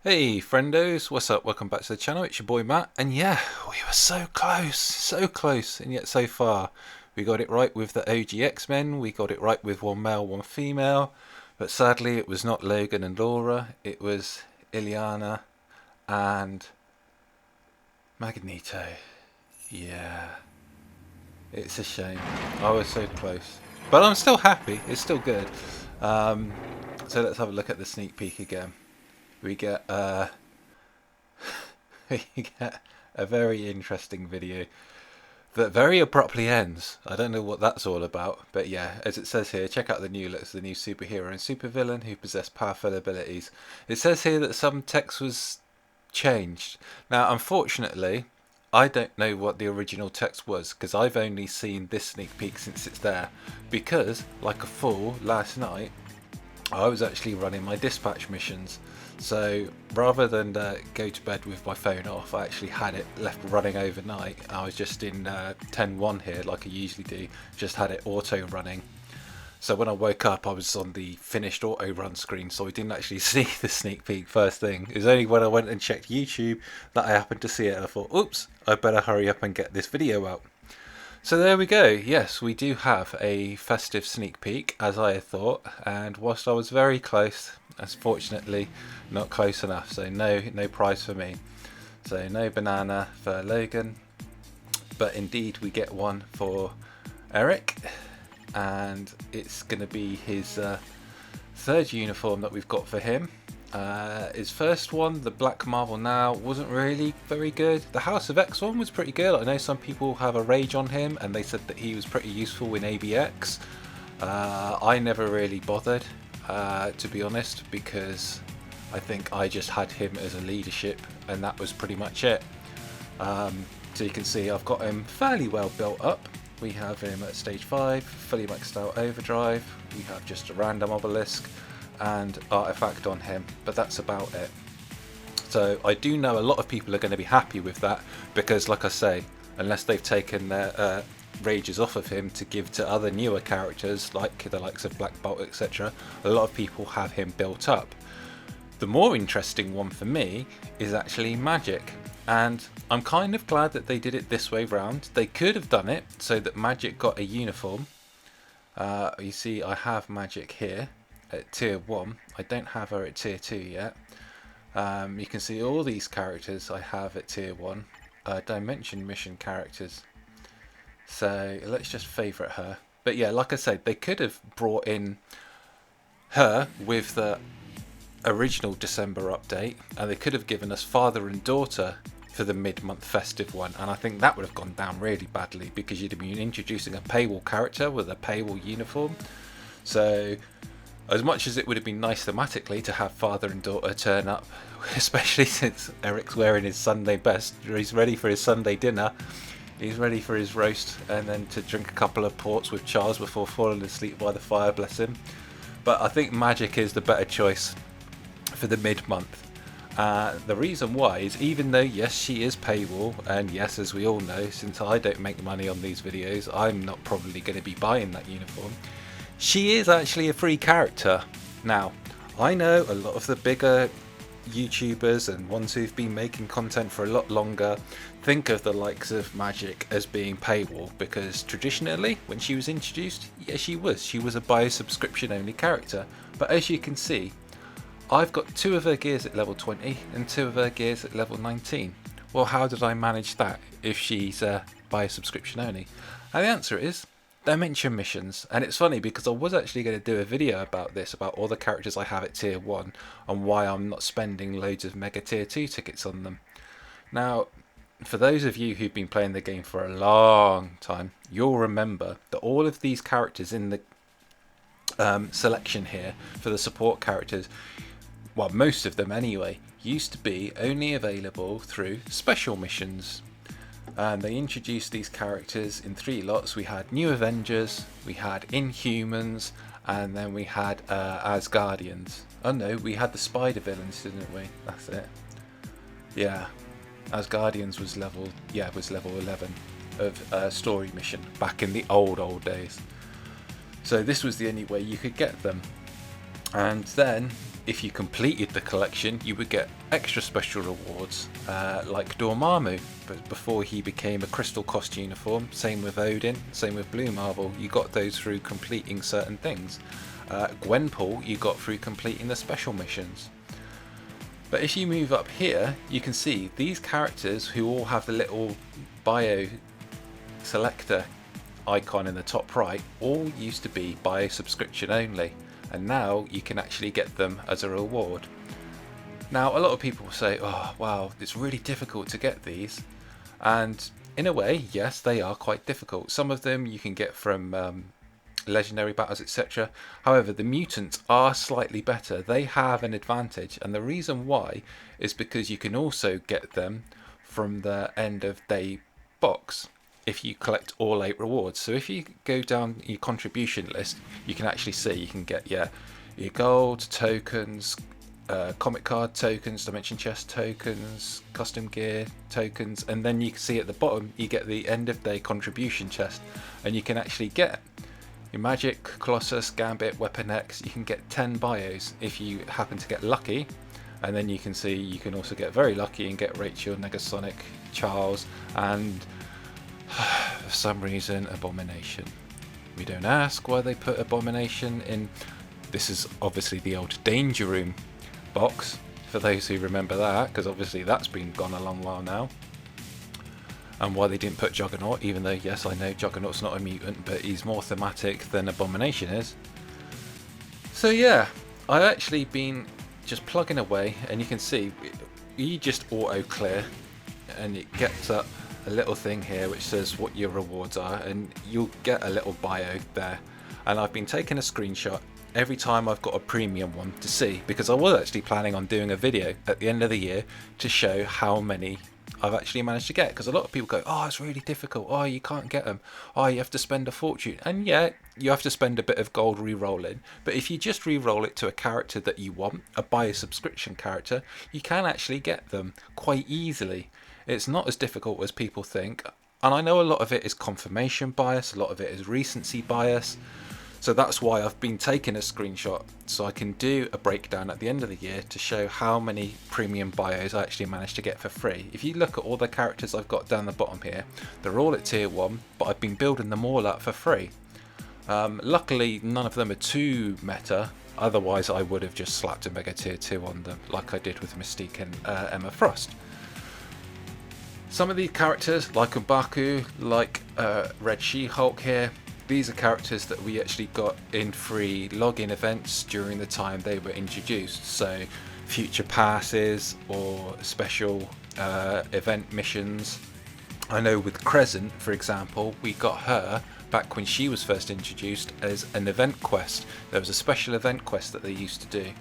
Hey friendos, what's up? Welcome back to the channel. It's your boy Matt, and yeah, we were so close, and yet so far. We got it right with the OG Xmen, we got it right with one male, one female, but sadly it was not Logan and Laura, it was Ileana and Magneto. Yeah, it's a shame. I was so close, but I'm still happy. It's still good. Um, so let's have a look at the sneak peek again. We get you get a very interesting video that very abruptly ends. I don't know what that's all about, but yeah, as it says here, check out the new looks, the new superhero and supervillain who possess powerful abilities. It says here that some text was changed. Now, unfortunately, I don't know what the original text was because I've only seen this sneak peek since it's there. Because, like a fool, last night I was actually running my dispatch missions. So rather than go to bed with my phone off, I actually had it left running overnight. I was just in 10.1 here, like I usually do, just had it auto running. So when I woke up, I was on the finished auto run screen, so I didn't actually see the sneak peek first thing. It was only when I went and checked YouTube that I happened to see it. I thought, oops, I better hurry up and get this video out. So there we go. Yes, we do have a festive sneak peek, as I had thought, and whilst I was very close, unfortunately not close enough, so no prize for me. So no banana for Logan, but indeed we get one for Eric, and it's going to be his third uniform that we've got for him. His first one, the Black Marvel Now, wasn't really very good. The House of X one was pretty good. I know some people have a rage on him and they said that he was pretty useful in ABX. I never really bothered, to be honest, because I think I just had him as a leadership and that was pretty much it. So you can see I've got him fairly well built up. We have him at stage 5, fully maxed out overdrive. We have just a random obelisk and artifact on him, but that's about it. So I do know a lot of people are going to be happy with that because, like I say, unless they've taken their rages off of him to give to other newer characters like the likes of Black Bolt, etc., a lot of people have him built up. The more interesting one for me is actually Magik, and I'm kind of glad that they did it this way round. They could have done it so that Magik got a uniform. You see I have Magik here at tier 1. I don't have her at tier 2 yet. You can see all these characters I have at tier 1, dimension mission characters. So let's just favourite her. But yeah, like I said, they could have brought in her with the original December update, and they could have given us father and daughter for the mid-month festive one, and I think that would have gone down really badly because you'd have been introducing a paywall character with a paywall uniform. So as much as it would have been nice thematically to have father and daughter turn up, especially since Eric's wearing his Sunday best, he's ready for his Sunday dinner, he's ready for his roast, and then to drink a couple of ports with Charles before falling asleep by the fire, bless him. But I think Magik is the better choice for the mid-month. The reason why is, even though yes she is paywall, and yes, as we all know, since I don't make money on these videos, I'm not probably going to be buying that uniform, she is actually a free character. Now, I know a lot of the bigger YouTubers and ones who've been making content for a lot longer think of the likes of Magik as being paywall because traditionally, when she was introduced, yeah, she was a buy subscription only character. But as you can see, I've got 2 of her gears at level 20 and 2 of her gears at level 19. Well, how did I manage that if she's buy subscription only? And the answer is dimension missions. And it's funny because I was actually going to do a video about this, about all the characters I have at tier 1 and why I'm not spending loads of mega tier 2 tickets on them. Now, for those of you who've been playing the game for a long time, you'll remember that all of these characters in the selection here for the support characters, well, most of them anyway, used to be only available through special missions. And they introduced these characters in 3 lots. We had New Avengers, we had Inhumans, and then we had Asgardians. Oh no, we had the Spider Villains, didn't we? That's it. Yeah, Asgardians was level 11 of story mission back in the old days. So this was the only way you could get them. And then if you completed the collection, you would get extra special rewards, like Dormammu, but before he became a Crystal Cost uniform. Same with Odin, same with Blue Marvel. You got those through completing certain things. Gwenpool you got through completing the special missions. But if you move up here, you can see these characters who all have the little bio selector icon in the top right all used to be bio subscription only, and now you can actually get them as a reward. Now a lot of people will say, oh wow, it's really difficult to get these, and in a way yes, they are quite difficult. Some of them you can get from legendary battles, etc. However, the mutants are slightly better. They have an advantage, and the reason why is because you can also get them from the end of day box if you collect all 8 rewards. So if you go down your contribution list, you can actually see you can get your gold tokens, comic card tokens, dimension chest tokens, custom gear tokens, and then you can see at the bottom you get the end of day contribution chest, and you can actually get your Magik, Colossus, Gambit, Weapon X. You can get 10 bios if you happen to get lucky, and then you can see you can also get very lucky and get Rachel, Negasonic, Charles, and for some reason Abomination. We don't ask why they put Abomination in. This is obviously the old Danger Room box, for those who remember that, because obviously that's been gone a long while now. And why they didn't put Juggernaut, even though yes, I know Juggernaut's not a mutant, but he's more thematic than Abomination is. So yeah, I've actually been just plugging away, and you can see you just auto clear, and it gets up a little thing here which says what your rewards are, and you'll get a little bio there. And I've been taking a screenshot every time I've got a premium one to see, because I was actually planning on doing a video at the end of the year to show how many I've actually managed to get, because a lot of people go, oh it's really difficult, oh you can't get them, oh you have to spend a fortune. And yeah, you have to spend a bit of gold re-rolling, but if you just re-roll it to a character that you want, a buy subscription character, you can actually get them quite easily. It's not as difficult as people think, and I know a lot of it is confirmation bias, a lot of it is recency bias. So that's why I've been taking a screenshot so I can do a breakdown at the end of the year to show how many premium bios I actually managed to get for free. If you look at all the characters I've got down the bottom here, they're all at tier 1, but I've been building them all up for free. Luckily none of them are too meta, otherwise I would have just slapped a mega tier 2 on them like I did with Mystique and Emma Frost. Some of these characters like M'Baku, like Red She-Hulk here, these are characters that we actually got in free login events during the time they were introduced. So future passes or special event missions. I know with Crescent, for example, we got her back when she was first introduced as an event quest. There was a special event quest that they used to do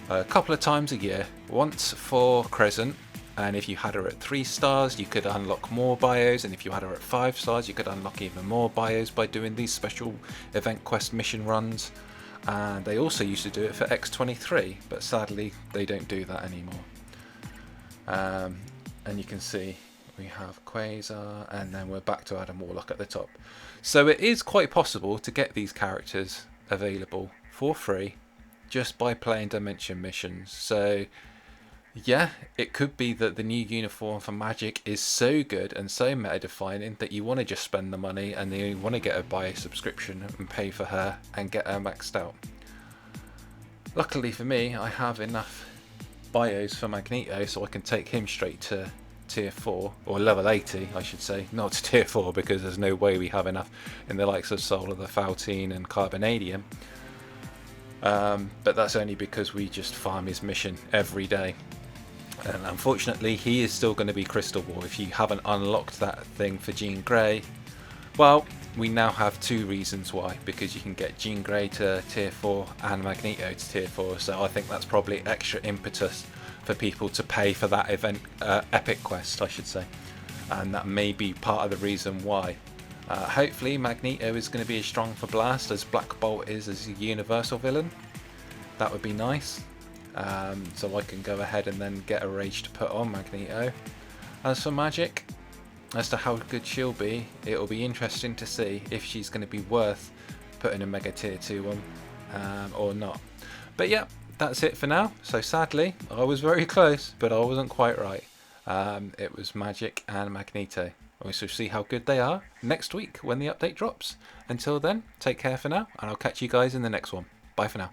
a couple of times a year, once for Crescent. And if you had her at 3 stars, you could unlock more bios, and if you had her at 5 stars, you could unlock even more bios by doing these special event quest mission runs. And they also used to do it for X23, but sadly they don't do that anymore. And you can see we have Quasar, and then we're back to Adam Warlock at the top. So it is quite possible to get these characters available for free just by playing Dimension missions. So yeah, it could be that the new uniform for Magik is so good and so meta defining that you want to just spend the money and then you want to get her buy a subscription and pay for her and get her maxed out. Luckily for me, I have enough bios for Magneto, so I can take him straight to tier 4, or level 80 I should say, not to tier 4, because there's no way we have enough in the likes of Solar, the Faltine and Carbonadium. But that's only because we just farm his mission every day. And unfortunately he is still going to be Crystal War. If you haven't unlocked that thing for Jean Grey, well, we now have 2 reasons why, because you can get Jean Grey to tier 4 and Magneto to tier 4, so I think that's probably extra impetus for people to pay for that event, epic quest I should say, and that may be part of the reason why. Hopefully Magneto is going to be as strong for Blast as Black Bolt is as a universal villain. That would be nice. So I can go ahead and then get a rage to put on Magneto. As for Magik, as to how good she'll be, it'll be interesting to see if she's going to be worth putting a Mega Tier 2 on or not. But yeah, that's it for now. So sadly, I was very close, but I wasn't quite right. It was Magik and Magneto. We shall see how good they are next week when the update drops. Until then, take care for now, and I'll catch you guys in the next one. Bye for now.